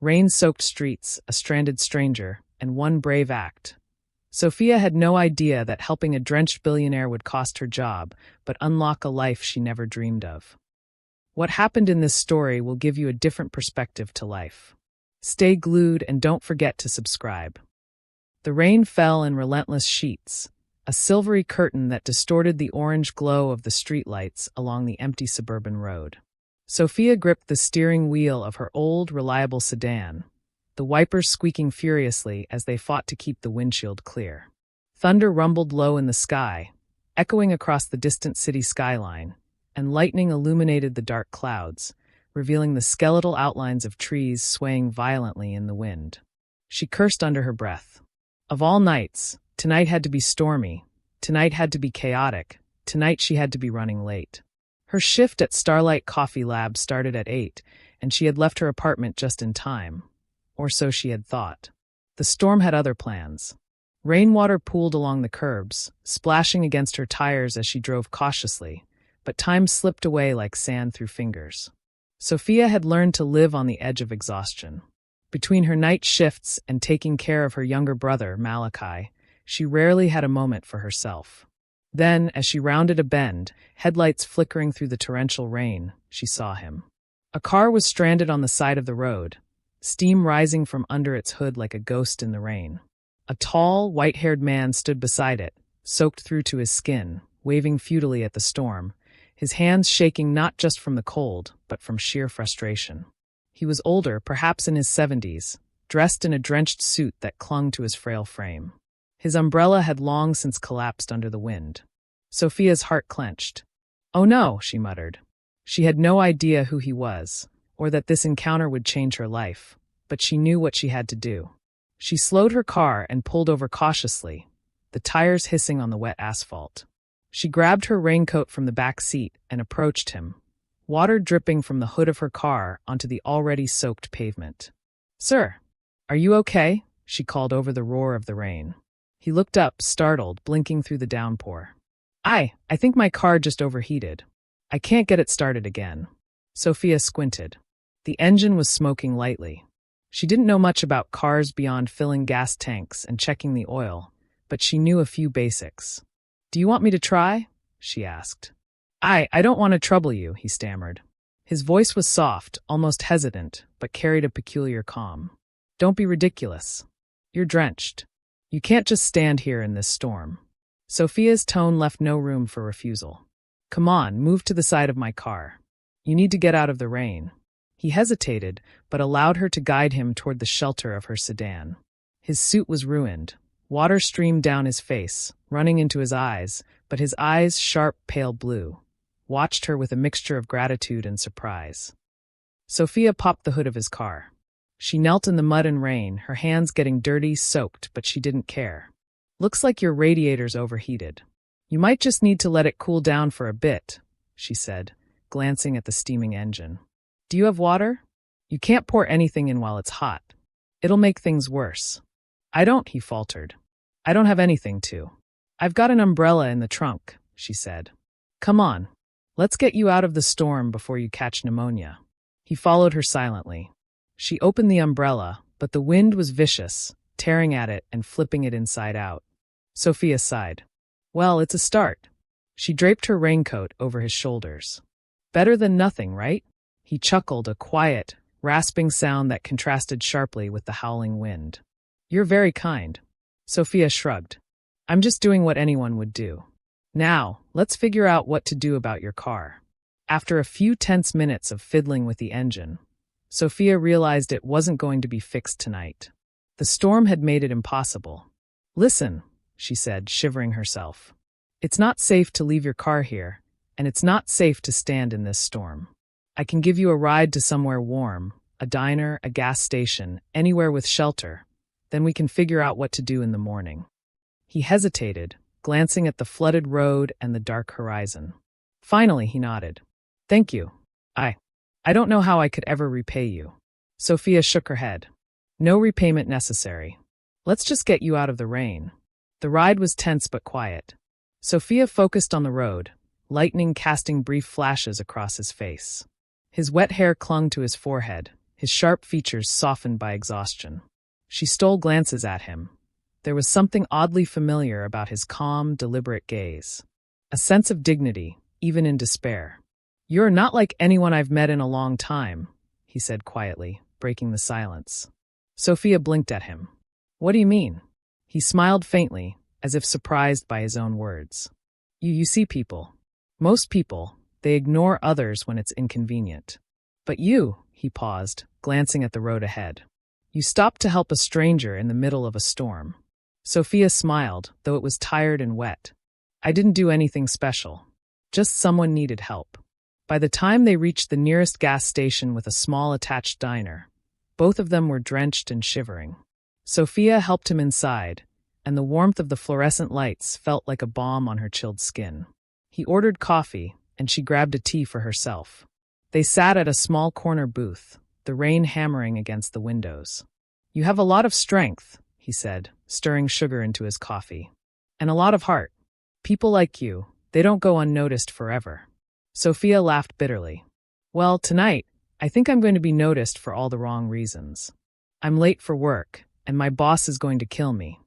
Rain-soaked streets, a stranded stranger, and one brave act. Sophia had no idea that helping a drenched billionaire would cost her job, but unlock a life she never dreamed of. What happened in this story will give you a different perspective to life. Stay glued and don't forget to subscribe. The rain fell in relentless sheets, a silvery curtain that distorted the orange glow of the streetlights along the empty suburban road. Sophia gripped the steering wheel of her old, reliable sedan, the wipers squeaking furiously as they fought to keep the windshield clear. Thunder rumbled low in the sky, echoing across the distant city skyline, and lightning illuminated the dark clouds, revealing the skeletal outlines of trees swaying violently in the wind. She cursed under her breath. Of all nights, tonight had to be stormy, tonight had to be chaotic, tonight she had to be running late. Her shift at Starlight Coffee Lab started at 8, and she had left her apartment just in time. Or so she had thought. The storm had other plans. Rainwater pooled along the curbs, splashing against her tires as she drove cautiously, but time slipped away like sand through fingers. Sophia had learned to live on the edge of exhaustion. Between her night shifts and taking care of her younger brother, Malachi, she rarely had a moment for herself. Then, as she rounded a bend, headlights flickering through the torrential rain, she saw him. A car was stranded on the side of the road, steam rising from under its hood like a ghost in the rain. A tall, white-haired man stood beside it, soaked through to his skin, waving futilely at the storm, his hands shaking not just from the cold, but from sheer frustration. He was older, perhaps in his 70s, dressed in a drenched suit that clung to his frail frame. His umbrella had long since collapsed under the wind. Sophia's heart clenched. "Oh no," she muttered. She had no idea who he was, or that this encounter would change her life, but she knew what she had to do. She slowed her car and pulled over cautiously, the tires hissing on the wet asphalt. She grabbed her raincoat from the back seat and approached him, water dripping from the hood of her car onto the already soaked pavement. "Sir, are you okay?" she called over the roar of the rain. He looked up, startled, blinking through the downpour. I think my car just overheated. I can't get it started again." Sophia squinted. The engine was smoking lightly. She didn't know much about cars beyond filling gas tanks and checking the oil, but she knew a few basics. "Do you want me to try?" she asked. I don't want to trouble you," he stammered. His voice was soft, almost hesitant, but carried a peculiar calm. "Don't be ridiculous. You're drenched. You can't just stand here in this storm." Sophia's tone left no room for refusal. "Come on, move to the side of my car. You need to get out of the rain." He hesitated, but allowed her to guide him toward the shelter of her sedan. His suit was ruined. Water streamed down his face, running into his eyes, but his eyes, sharp, pale blue, watched her with a mixture of gratitude and surprise. Sophia popped the hood of his car. She knelt in the mud and rain, her hands getting dirty, soaked, but she didn't care. "Looks like your radiator's overheated. You might just need to let it cool down for a bit," she said, glancing at the steaming engine. "Do you have water? You can't pour anything in while it's hot. It'll make things worse." "I don't," he faltered. "I don't have anything to." "I've got an umbrella in the trunk," she said. "Come on. Let's get you out of the storm before you catch pneumonia." He followed her silently. She opened the umbrella, but the wind was vicious, tearing at it and flipping it inside out. Sophia sighed. "Well, it's a start." She draped her raincoat over his shoulders. "Better than nothing, right?" He chuckled, a quiet, rasping sound that contrasted sharply with the howling wind. "You're very kind." Sophia shrugged. "I'm just doing what anyone would do. Now, let's figure out what to do about your car." After a few tense minutes of fiddling with the engine, Sophia realized it wasn't going to be fixed tonight. The storm had made it impossible. "Listen," she said, shivering herself. "It's not safe to leave your car here, and it's not safe to stand in this storm. I can give you a ride to somewhere warm, a diner, a gas station, anywhere with shelter. Then we can figure out what to do in the morning." He hesitated, glancing at the flooded road and the dark horizon. Finally, he nodded. "Thank you. I don't know how I could ever repay you." Sophia shook her head. "No repayment necessary. Let's just get you out of the rain." The ride was tense but quiet. Sophia focused on the road, lightning casting brief flashes across his face. His wet hair clung to his forehead, his sharp features softened by exhaustion. She stole glances at him. There was something oddly familiar about his calm, deliberate gaze. A sense of dignity, even in despair. "You're not like anyone I've met in a long time," he said quietly, breaking the silence. Sophia blinked at him. "What do you mean?" He smiled faintly, as if surprised by his own words. You see people. Most people, they ignore others when it's inconvenient. But you," he paused, glancing at the road ahead. "You stopped to help a stranger in the middle of a storm." Sophia smiled, though it was tired and wet. "I didn't do anything special. Just someone needed help." By the time they reached the nearest gas station with a small attached diner, both of them were drenched and shivering. Sophia helped him inside, and the warmth of the fluorescent lights felt like a balm on her chilled skin. He ordered coffee, and she grabbed a tea for herself. They sat at a small corner booth, the rain hammering against the windows. "You have a lot of strength," he said, stirring sugar into his coffee. "And a lot of heart. People like you, they don't go unnoticed forever." Sophia laughed bitterly. "Well, tonight, I think I'm going to be noticed for all the wrong reasons. I'm late for work, and my boss is going to kill me."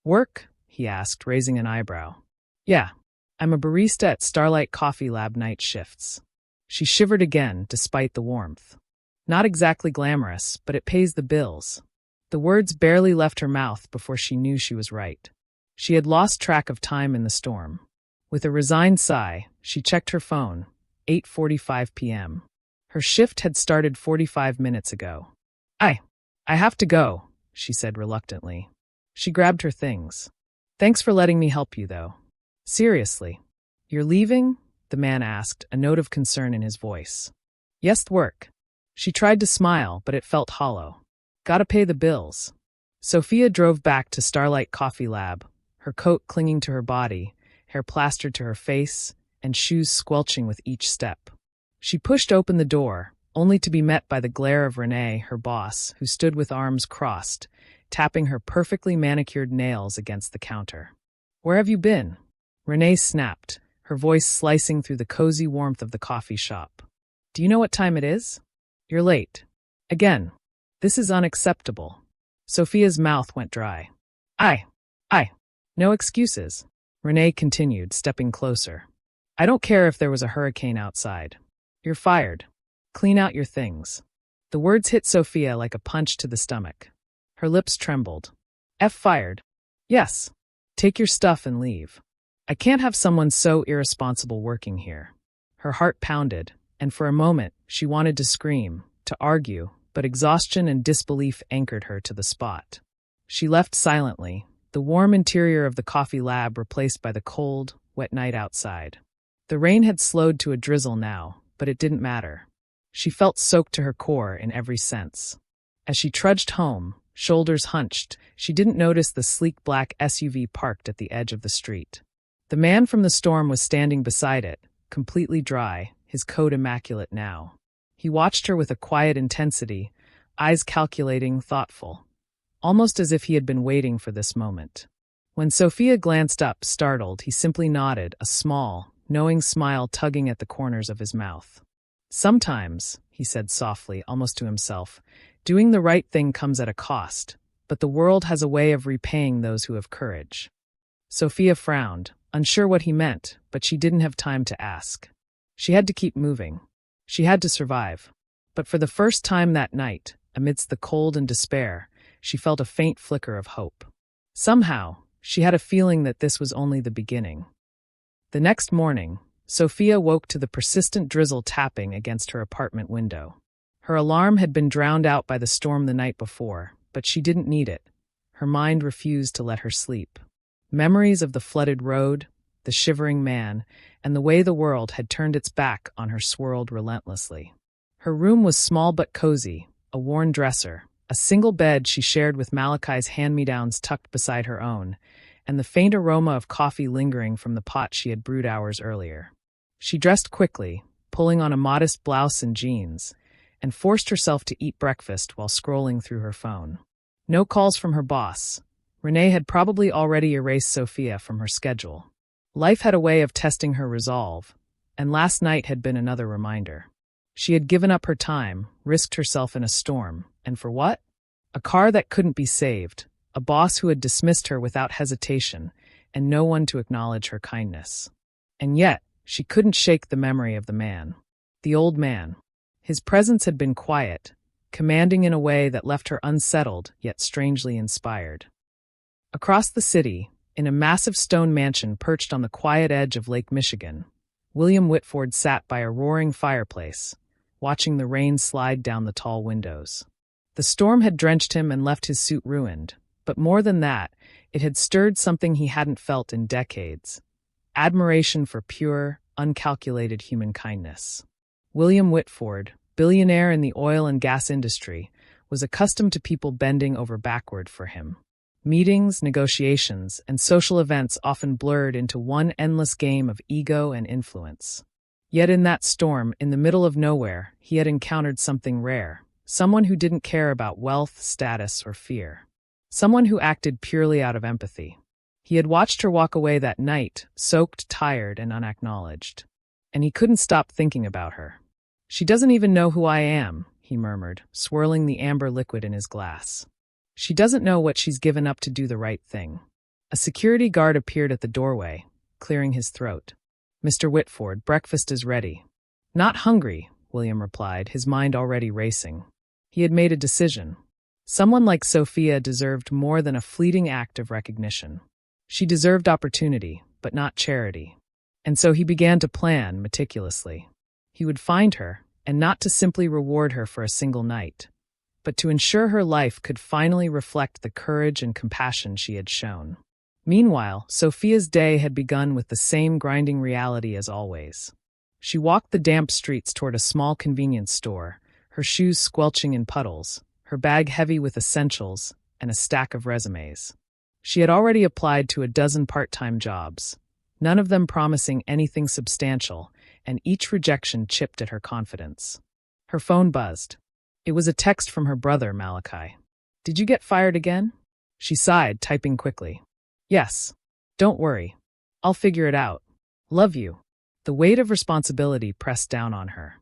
"Work?" he asked, raising an eyebrow. "Yeah, I'm a barista at Starlight Coffee Lab night shifts." She shivered again, despite the warmth. "Not exactly glamorous, but it pays the bills." The words barely left her mouth before she knew she was right. She had lost track of time in the storm. With a resigned sigh, she checked her phone. 8:45 p.m. Her shift had started 45 minutes ago. I have to go," she said reluctantly. She grabbed her things. "Thanks for letting me help you, though." "Seriously? You're leaving?" the man asked, a note of concern in his voice. "Yes, work." She tried to smile, but it felt hollow. "Gotta pay the bills." Sophia drove back to Starlight Coffee Lab, her coat clinging to her body, hair plastered to her face, and shoes squelching with each step. She pushed open the door, only to be met by the glare of Renee, her boss, who stood with arms crossed, tapping her perfectly manicured nails against the counter. "Where have you been?" Renee snapped, her voice slicing through the cozy warmth of the coffee shop. "Do you know what time it is? You're late. Again. This is unacceptable." Sophia's mouth went dry. I. No excuses," Renee continued, stepping closer. "I don't care if there was a hurricane outside. You're fired. Clean out your things." The words hit Sophia like a punch to the stomach. Her lips trembled. "Fired? Yes. Take your stuff and leave. I can't have someone so irresponsible working here." Her heart pounded, and for a moment she wanted to scream, to argue, but exhaustion and disbelief anchored her to the spot. She left silently, the warm interior of the coffee lab replaced by the cold, wet night outside. The rain had slowed to a drizzle now, but it didn't matter. She felt soaked to her core in every sense. As she trudged home, shoulders hunched, she didn't notice the sleek black SUV parked at the edge of the street. The man from the storm was standing beside it, completely dry, his coat immaculate now. He watched her with a quiet intensity, eyes calculating, thoughtful, almost as if he had been waiting for this moment. When Sophia glanced up, startled, he simply nodded, a small, knowing smile tugging at the corners of his mouth. "Sometimes," he said softly, almost to himself, "doing the right thing comes at a cost, but the world has a way of repaying those who have courage." Sophia frowned, unsure what he meant, but she didn't have time to ask. She had to keep moving. She had to survive. But for the first time that night, amidst the cold and despair, she felt a faint flicker of hope. Somehow, she had a feeling that this was only the beginning. The next morning, Sophia woke to the persistent drizzle tapping against her apartment window. Her alarm had been drowned out by the storm the night before, but she didn't need it. Her mind refused to let her sleep. Memories of the flooded road, the shivering man, and the way the world had turned its back on her swirled relentlessly. Her room was small but cozy, a worn dresser, a single bed she shared with Malachi's hand-me-downs tucked beside her own, and the faint aroma of coffee lingering from the pot she had brewed hours earlier. She dressed quickly, pulling on a modest blouse and jeans, and forced herself to eat breakfast while scrolling through her phone. No calls from her boss. Renee had probably already erased Sophia from her schedule. Life had a way of testing her resolve, and last night had been another reminder. She had given up her time, risked herself in a storm, and for what? A car that couldn't be saved, a boss who had dismissed her without hesitation, and no one to acknowledge her kindness. And yet, she couldn't shake the memory of the man. The old man. His presence had been quiet, commanding in a way that left her unsettled yet strangely inspired. Across the city, in a massive stone mansion perched on the quiet edge of Lake Michigan, William Whitford sat by a roaring fireplace, watching the rain slide down the tall windows. The storm had drenched him and left his suit ruined, but more than that, it had stirred something he hadn't felt in decades: admiration for pure, uncalculated human kindness. William Whitford, billionaire in the oil and gas industry, was accustomed to people bending over backward for him. Meetings, negotiations, and social events often blurred into one endless game of ego and influence. Yet in that storm, in the middle of nowhere, he had encountered something rare, someone who didn't care about wealth, status, or fear. Someone who acted purely out of empathy. He had watched her walk away that night, soaked, tired, and unacknowledged. And he couldn't stop thinking about her. "She doesn't even know who I am," he murmured, swirling the amber liquid in his glass. "She doesn't know what she's given up to do the right thing." A security guard appeared at the doorway, clearing his throat. "Mr. Whitford, breakfast is ready." "Not hungry," William replied, his mind already racing. He had made a decision. Someone like Sophia deserved more than a fleeting act of recognition. She deserved opportunity, but not charity. And so he began to plan meticulously. He would find her, and not to simply reward her for a single night, but to ensure her life could finally reflect the courage and compassion she had shown. Meanwhile, Sophia's day had begun with the same grinding reality as always. She walked the damp streets toward a small convenience store, her shoes squelching in puddles, her bag heavy with essentials, and a stack of resumes. She had already applied to a dozen part-time jobs, none of them promising anything substantial, and each rejection chipped at her confidence. Her phone buzzed. It was a text from her brother, Malachi. "Did you get fired again?" She sighed, typing quickly. "Yes. Don't worry. I'll figure it out. Love you." The weight of responsibility pressed down on her.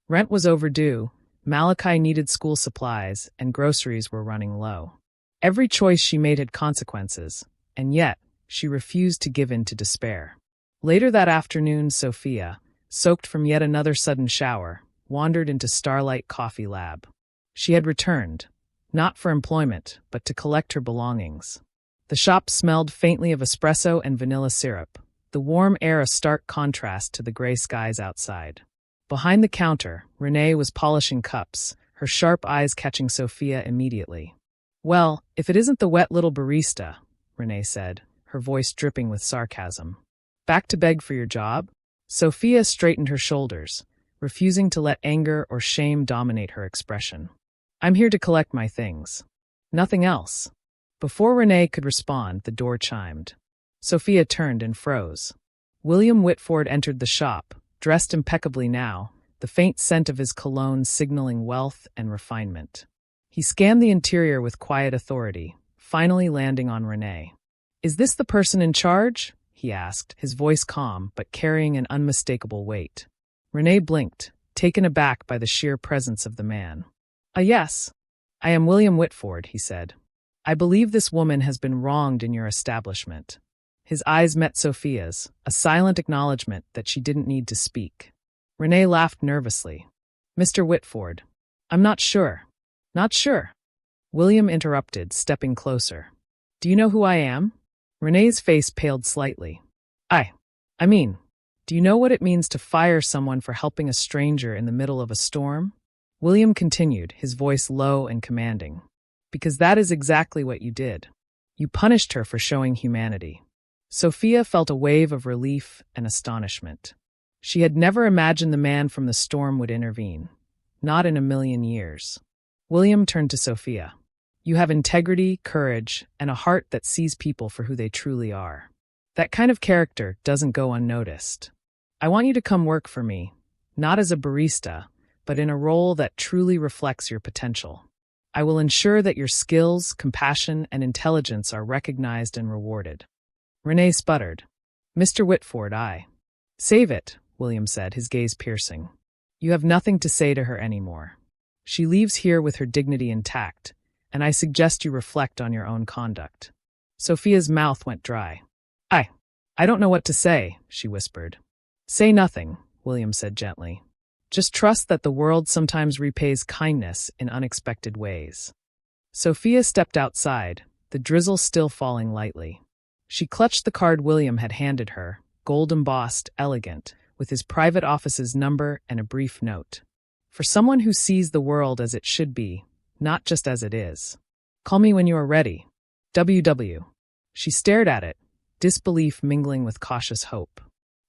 Rent was overdue, Malachi needed school supplies, and groceries were running low. Every choice she made had consequences, and yet she refused to give in to despair. Later that afternoon, Sophia, soaked from yet another sudden shower, wandered into Starlight Coffee Lab. She had returned, not for employment, but to collect her belongings. The shop smelled faintly of espresso and vanilla syrup, the warm air a stark contrast to the gray skies outside. Behind the counter, Renee was polishing cups, her sharp eyes catching Sophia immediately. "Well, if it isn't the wet little barista," Renee said, her voice dripping with sarcasm. "Back to beg for your job?" Sophia straightened her shoulders, refusing to let anger or shame dominate her expression. "I'm here to collect my things. Nothing else." Before Renee could respond, the door chimed. Sophia turned and froze. William Whitford entered the shop, dressed impeccably now, the faint scent of his cologne signaling wealth and refinement. He scanned the interior with quiet authority, finally landing on Renee. "Is this the person in charge?" he asked, his voice calm but carrying an unmistakable weight. Renee blinked, taken aback by the sheer presence of the man. Yes. I am William Whitford," he said. "I believe this woman has been wronged in your establishment." His eyes met Sophia's, a silent acknowledgement that she didn't need to speak. Renee laughed nervously. "Mr. Whitford, I'm not sure." "Not sure?" William interrupted, stepping closer. "Do you know who I am?" Renee's face paled slightly. I mean, do you know what it means to fire someone for helping a stranger in the middle of a storm?" William continued, his voice low and commanding. "Because that is exactly what you did. You punished her for showing humanity." Sophia felt a wave of relief and astonishment. She had never imagined the man from the storm would intervene. Not in a million years. William turned to Sophia. "You have integrity, courage, and a heart that sees people for who they truly are. That kind of character doesn't go unnoticed. I want you to come work for me, not as a barista, but in a role that truly reflects your potential. I will ensure that your skills, compassion, and intelligence are recognized and rewarded." Renee sputtered. "Mr. Whitford, Save it," William said, his gaze piercing. You have nothing to say to her anymore. She leaves here with her dignity intact, and I suggest you reflect on your own conduct." Sophia's mouth went dry. I don't know what to say," she whispered. "Say nothing," William said gently. "Just trust that the world sometimes repays kindness in unexpected ways." Sophia stepped outside, the drizzle still falling lightly. She clutched the card William had handed her, gold-embossed, elegant, with his private office's number and a brief note. "For someone who sees the world as it should be, not just as it is. Call me when you are ready. WW." She stared at it, disbelief mingling with cautious hope.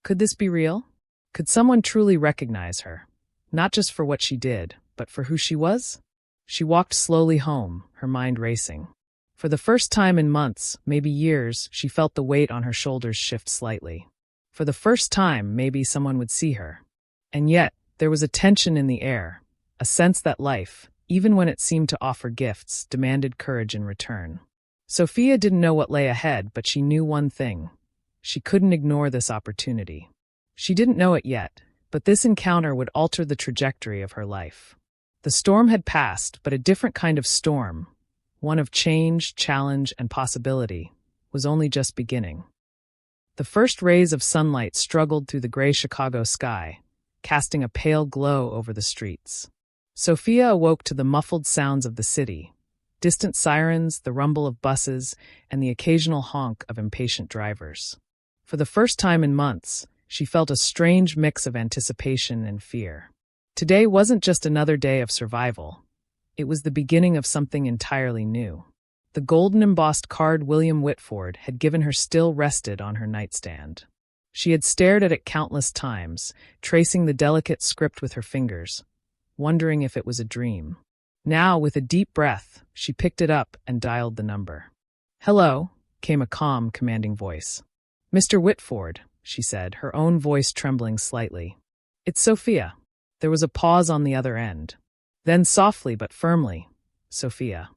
Could this be real? Could someone truly recognize her? Not just for what she did, but for who she was? She walked slowly home, her mind racing. For the first time in months, maybe years, she felt the weight on her shoulders shift slightly. For the first time, maybe someone would see her. And yet, there was a tension in the air, a sense that life, even when it seemed to offer gifts, demanded courage in return. Sophia didn't know what lay ahead, but she knew one thing. She couldn't ignore this opportunity. She didn't know it yet, but this encounter would alter the trajectory of her life. The storm had passed, but a different kind of storm, one of change, challenge, and possibility, was only just beginning. The first rays of sunlight struggled through the gray Chicago sky, casting a pale glow over the streets. Sophia awoke to the muffled sounds of the city, distant sirens, the rumble of buses, and the occasional honk of impatient drivers. For the first time in months, she felt a strange mix of anticipation and fear. Today wasn't just another day of survival. It was the beginning of something entirely new. The golden embossed card William Whitford had given her still rested on her nightstand. She had stared at it countless times, tracing the delicate script with her fingers, wondering if it was a dream. Now, with a deep breath, she picked it up and dialed the number. "Hello," came a calm, commanding voice. "Mr. Whitford," she said, her own voice trembling slightly. "It's Sophia." There was a pause on the other end. Then softly but firmly, "Sophia,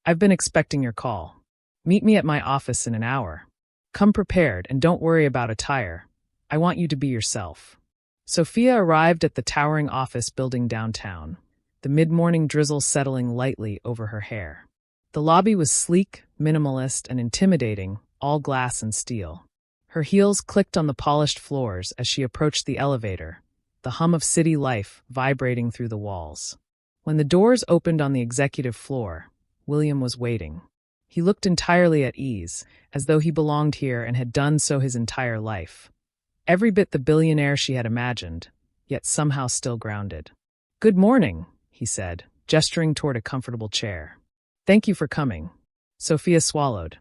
I've been expecting your call. Meet me at my office in an hour. Come prepared and don't worry about attire. I want you to be yourself." Sophia arrived at the towering office building downtown, the mid-morning drizzle settling lightly over her hair. The lobby was sleek, minimalist, and intimidating, all glass and steel. Her heels clicked on the polished floors as she approached the elevator, the hum of city life vibrating through the walls. When the doors opened on the executive floor, William was waiting. He looked entirely at ease, as though he belonged here and had done so his entire life. Every bit the billionaire she had imagined, yet somehow still grounded. "Good morning," he said, gesturing toward a comfortable chair. "Thank you for coming." Sophia swallowed.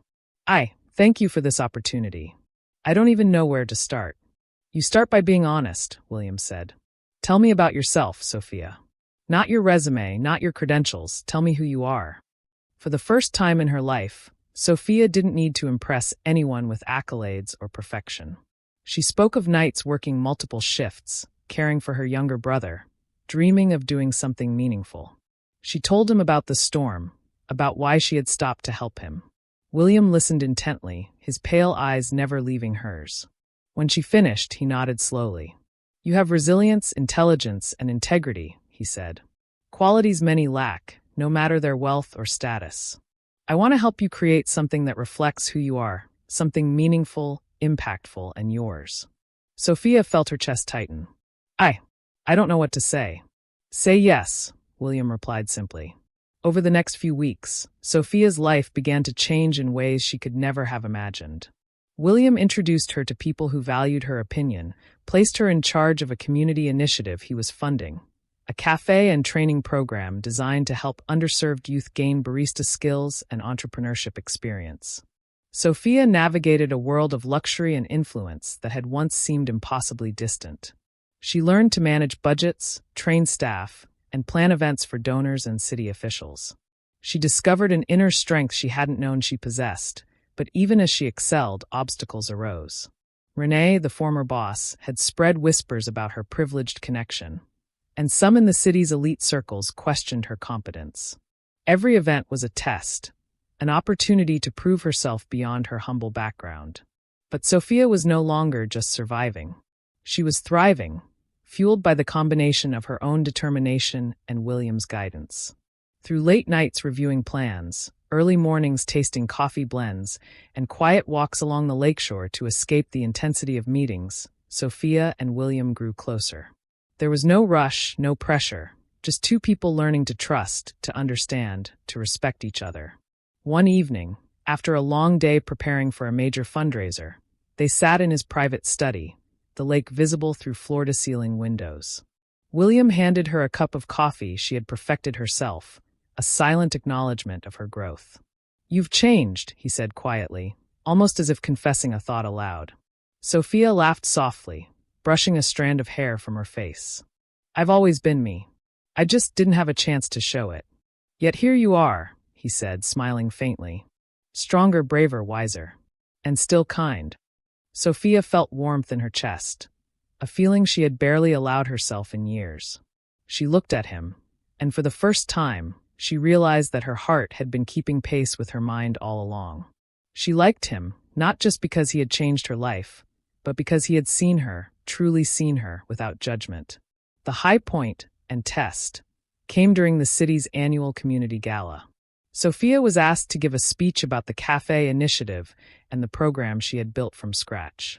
Thank you for this opportunity. I don't even know where to start." "You start by being honest," William said. "Tell me about yourself, Sophia. Not your resume, not your credentials. Tell me who you are." For the first time in her life, Sophia didn't need to impress anyone with accolades or perfection. She spoke of nights working multiple shifts, caring for her younger brother, dreaming of doing something meaningful. She told him about the storm, about why she had stopped to help him. William listened intently, his pale eyes never leaving hers. When she finished, he nodded slowly. "You have resilience, intelligence, and integrity," he said. "Qualities many lack, no matter their wealth or status. I want to help you create something that reflects who you are, something meaningful, impactful, and yours." Sophia felt her chest tighten. I don't know what to say." "Say yes," William replied simply. Over the next few weeks, Sophia's life began to change in ways she could never have imagined. William introduced her to people who valued her opinion, placed her in charge of a community initiative he was funding, a cafe and training program designed to help underserved youth gain barista skills and entrepreneurship experience. Sophia navigated a world of luxury and influence that had once seemed impossibly distant. She learned to manage budgets, train staff, and plan events for donors and city officials. She discovered an inner strength she hadn't known she possessed, but even as she excelled, obstacles arose. Renee, the former boss, had spread whispers about her privileged connection, and some in the city's elite circles questioned her competence. Every event was a test, an opportunity to prove herself beyond her humble background. But Sophia was no longer just surviving. She was thriving, fueled by the combination of her own determination and William's guidance. Through late nights reviewing plans, early mornings tasting coffee blends, and quiet walks along the lakeshore to escape the intensity of meetings, Sophia and William grew closer. There was no rush, no pressure, just two people learning to trust, to understand, to respect each other. One evening, after a long day preparing for a major fundraiser, they sat in his private study, the lake visible through floor-to-ceiling windows. William handed her a cup of coffee she had perfected herself, a silent acknowledgement of her growth. "You've changed," he said quietly, almost as if confessing a thought aloud. Sophia laughed softly, brushing a strand of hair from her face. "I've always been me. I just didn't have a chance to show it. Yet here you are," he said, smiling faintly. "Stronger, braver, wiser. And still kind." Sophia felt warmth in her chest, a feeling she had barely allowed herself in years. She looked at him, and for the first time, she realized that her heart had been keeping pace with her mind all along. She liked him, not just because he had changed her life, but because he had seen her, truly seen her, without judgment. The high point, and test, came during the city's annual community gala. Sophia was asked to give a speech about the cafe initiative and the program she had built from scratch.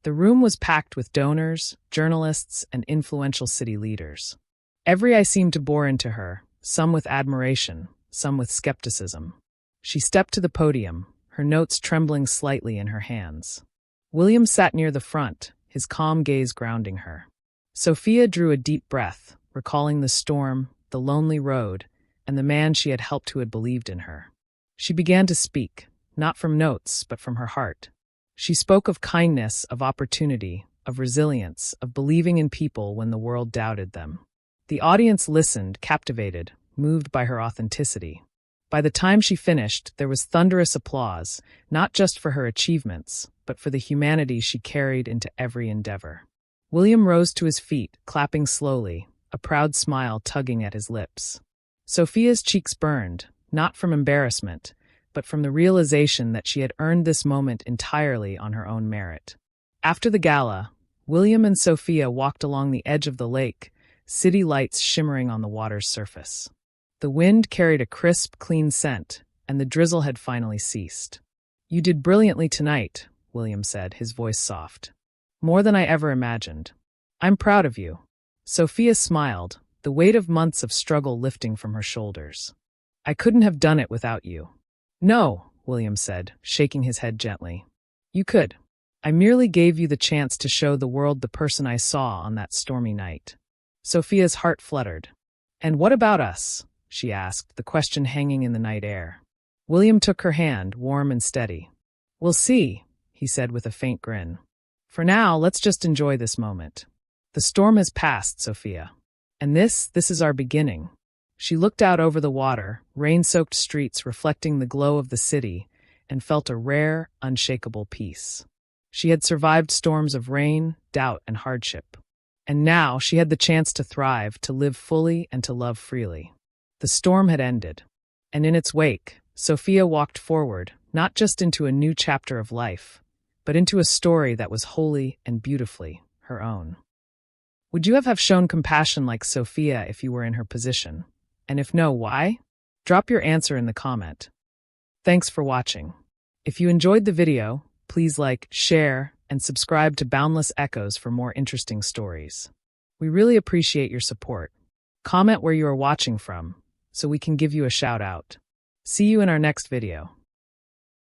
The room was packed with donors, journalists, and influential city leaders. Every eye seemed to bore into her, some with admiration, some with skepticism. She stepped to the podium, her notes trembling slightly in her hands. William sat near the front, his calm gaze grounding her. Sophia drew a deep breath, recalling the storm, the lonely road, and the man she had helped who had believed in her. She began to speak, not from notes, but from her heart. She spoke of kindness, of opportunity, of resilience, of believing in people when the world doubted them. The audience listened, captivated, moved by her authenticity. By the time she finished, there was thunderous applause, not just for her achievements, but for the humanity she carried into every endeavor. William rose to his feet, clapping slowly, a proud smile tugging at his lips. Sophia's cheeks burned, not from embarrassment, but from the realization that she had earned this moment entirely on her own merit. After the gala, William and Sophia walked along the edge of the lake, city lights shimmering on the water's surface. The wind carried a crisp, clean scent, and the drizzle had finally ceased. "You did brilliantly tonight," William said, his voice soft. "More than I ever imagined. I'm proud of you." Sophia smiled, the weight of months of struggle lifting from her shoulders. "I couldn't have done it without you." "No," William said, shaking his head gently. "You could. I merely gave you the chance to show the world the person I saw on that stormy night." Sophia's heart fluttered. "And what about us?" she asked, the question hanging in the night air. William took her hand, warm and steady. "We'll see," he said with a faint grin. "For now, let's just enjoy this moment. The storm has passed, Sophia. And this is our beginning." She looked out over the water, rain-soaked streets reflecting the glow of the city, and felt a rare, unshakable peace. She had survived storms of rain, doubt, and hardship. And now she had the chance to thrive, to live fully, and to love freely. The storm had ended. And in its wake, Sophia walked forward, not just into a new chapter of life, but into a story that was wholly and beautifully her own. Would you have shown compassion like Sophia if you were in her position? And if no, why? Drop your answer in the comment. Thanks for watching. If you enjoyed the video, please like, share, and subscribe to Boundless Echoes for more interesting stories. We really appreciate your support. Comment where you are watching from, so we can give you a shout out. See you in our next video.